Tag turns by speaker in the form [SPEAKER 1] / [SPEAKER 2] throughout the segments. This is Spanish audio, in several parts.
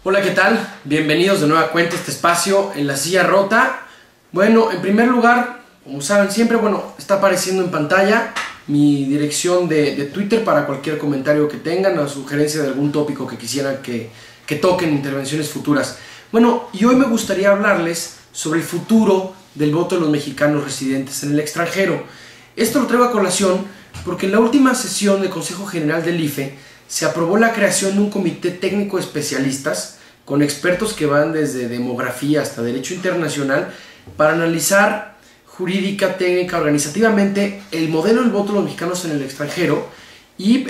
[SPEAKER 1] Hola, ¿qué tal? Bienvenidos de nueva cuenta a este espacio en la silla rota. Bueno, en primer lugar, como saben siempre, está apareciendo en pantalla mi dirección de Twitter para cualquier comentario que tengan o sugerencia de algún tópico que quisieran que toquen en intervenciones futuras. Bueno, y hoy me gustaría hablarles sobre el futuro del voto de los mexicanos residentes en el extranjero. Esto lo traigo a colación porque en la última sesión del Consejo General del IFE se aprobó la creación de un comité técnico de especialistas con expertos que van desde demografía hasta derecho internacional para analizar jurídica, técnica, organizativamente el modelo del voto de los mexicanos en el extranjero y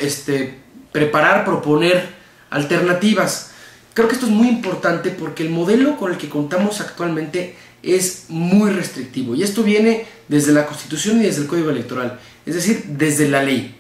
[SPEAKER 1] proponer alternativas. Creo que esto es muy importante porque el modelo con el que contamos actualmente es muy restrictivo y esto viene desde la Constitución y desde el Código Electoral, es decir, desde la ley.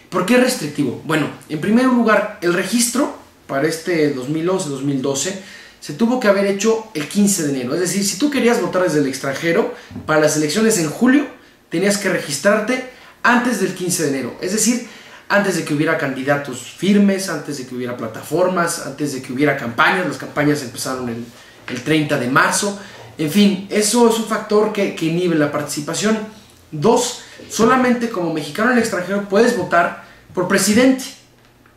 [SPEAKER 1] ¿Por qué restrictivo? Bueno, en primer lugar, el registro para este 2011-2012 se tuvo que haber hecho el 15 de enero. Es decir, si tú querías votar desde el extranjero, para las elecciones en julio tenías que registrarte antes del 15 de enero. Es decir, antes de que hubiera candidatos firmes, antes de que hubiera plataformas, antes de que hubiera campañas. Las campañas empezaron el 30 de marzo. En fin, eso es un factor que inhibe la participación. Dos, solamente como mexicano en el extranjero puedes votar por presidente.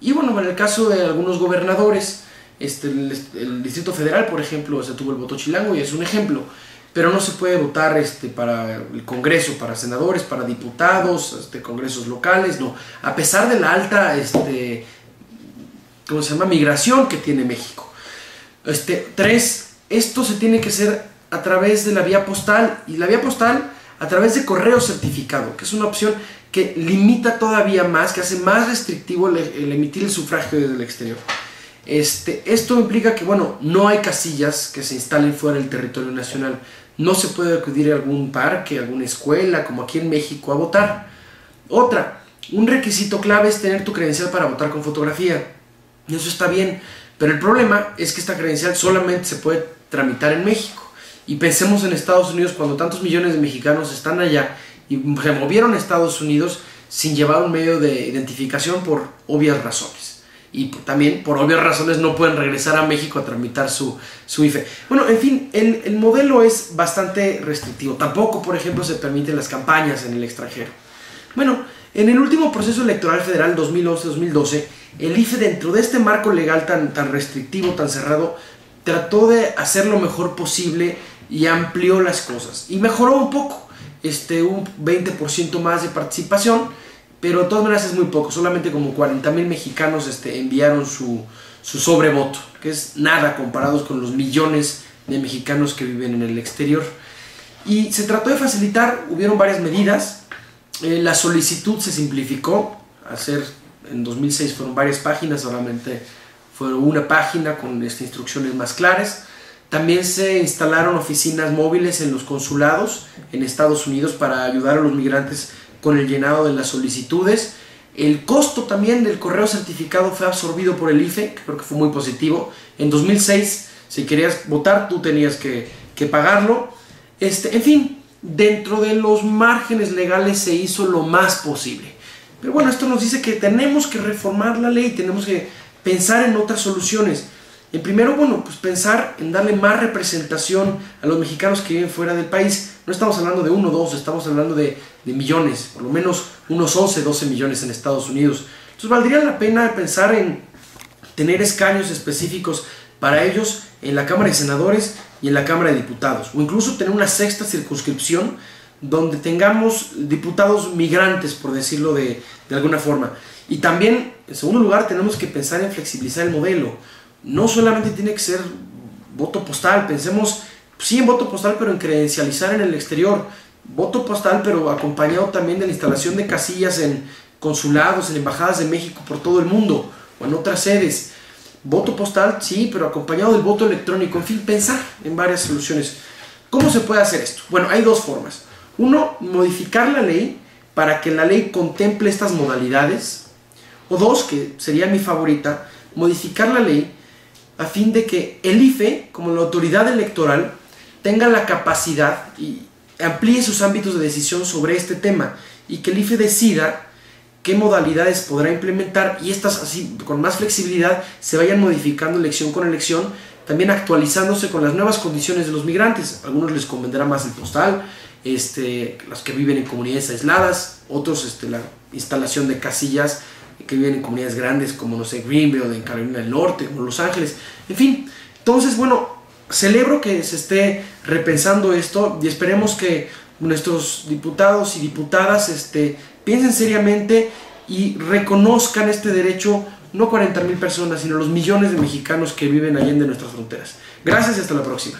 [SPEAKER 1] Y bueno, en el caso de algunos gobernadores, el Distrito Federal, por ejemplo, se tuvo el voto chilango y es un ejemplo. Pero no se puede votar para el Congreso, para senadores, para diputados, congresos locales, no. A pesar de la alta migración que tiene México. Tres, esto se tiene que hacer a través de la vía postal. Y la vía postal a través de correo certificado, que es una opción que limita todavía más, que hace más restrictivo el emitir el sufragio desde el exterior. Esto implica que, no hay casillas que se instalen fuera del territorio nacional. No se puede acudir a algún parque, a alguna escuela, como aquí en México, a votar. Otra, un requisito clave es tener tu credencial para votar con fotografía. Eso está bien, pero el problema es que esta credencial solamente se puede tramitar en México. Y pensemos en Estados Unidos, cuando tantos millones de mexicanos están allá y se movieron a Estados Unidos sin llevar un medio de identificación por obvias razones. Y también por obvias razones no pueden regresar a México a tramitar su IFE. Bueno, en fin, el modelo es bastante restrictivo. Tampoco, por ejemplo, se permiten las campañas en el extranjero. Bueno, en el último proceso electoral federal 2011-2012, el IFE, dentro de este marco legal tan restrictivo, tan cerrado, trató de hacer lo mejor posible y amplió las cosas y mejoró un poco, un 20% más de participación, pero de todas maneras es muy poco. Solamente como 40,000 mexicanos enviaron su sobrevoto, que es nada comparados con los millones de mexicanos que viven en el exterior. Y se trató de facilitar, hubieron varias medidas. La solicitud se simplificó, en 2006 fueron varias páginas, solamente fue una página con instrucciones más claras. También se instalaron oficinas móviles en los consulados en Estados Unidos para ayudar a los migrantes con el llenado de las solicitudes. El costo también del correo certificado fue absorbido por el IFE, que creo que fue muy positivo. En 2006, si querías votar, tú tenías que pagarlo. En fin, dentro de los márgenes legales se hizo lo más posible. Pero bueno, esto nos dice que tenemos que reformar la ley, tenemos que pensar en otras soluciones. En primero, pensar en darle más representación a los mexicanos que viven fuera del país. No estamos hablando de 1 o 2, estamos hablando de millones, por lo menos unos 11, 12 millones en Estados Unidos. Entonces valdría la pena pensar en tener escaños específicos para ellos en la Cámara de Senadores y en la Cámara de Diputados, o incluso tener una sexta circunscripción donde tengamos diputados migrantes, por decirlo de alguna forma. Y también, en segundo lugar, tenemos que pensar en flexibilizar el modelo. No solamente tiene que ser voto postal, pensemos sí en voto postal, pero en credencializar en el exterior. Voto postal, pero acompañado también de la instalación de casillas en consulados, en embajadas de México por todo el mundo o en otras sedes. Voto postal, sí, pero acompañado del voto electrónico. En fin, pensar en varias soluciones. ¿Cómo se puede hacer esto? Bueno, hay dos formas. Uno, modificar la ley para que la ley contemple estas modalidades. O dos, que sería mi favorita, modificar la ley a fin de que el IFE, como la autoridad electoral, tenga la capacidad y amplíe sus ámbitos de decisión sobre este tema y que el IFE decida qué modalidades podrá implementar y estas así con más flexibilidad se vayan modificando elección con elección también actualizándose con las nuevas condiciones de los migrantes. A algunos les convendrá más el postal, los que viven en comunidades aisladas, otros la instalación de casillas que viven en comunidades grandes como, no sé, Greenville, en Carolina del Norte, como Los Ángeles, en fin. Entonces, bueno, celebro que se esté repensando esto y esperemos que nuestros diputados y diputadas piensen seriamente y reconozcan este derecho, no 40,000 personas, sino los millones de mexicanos que viven allende nuestras fronteras. Gracias y hasta la próxima.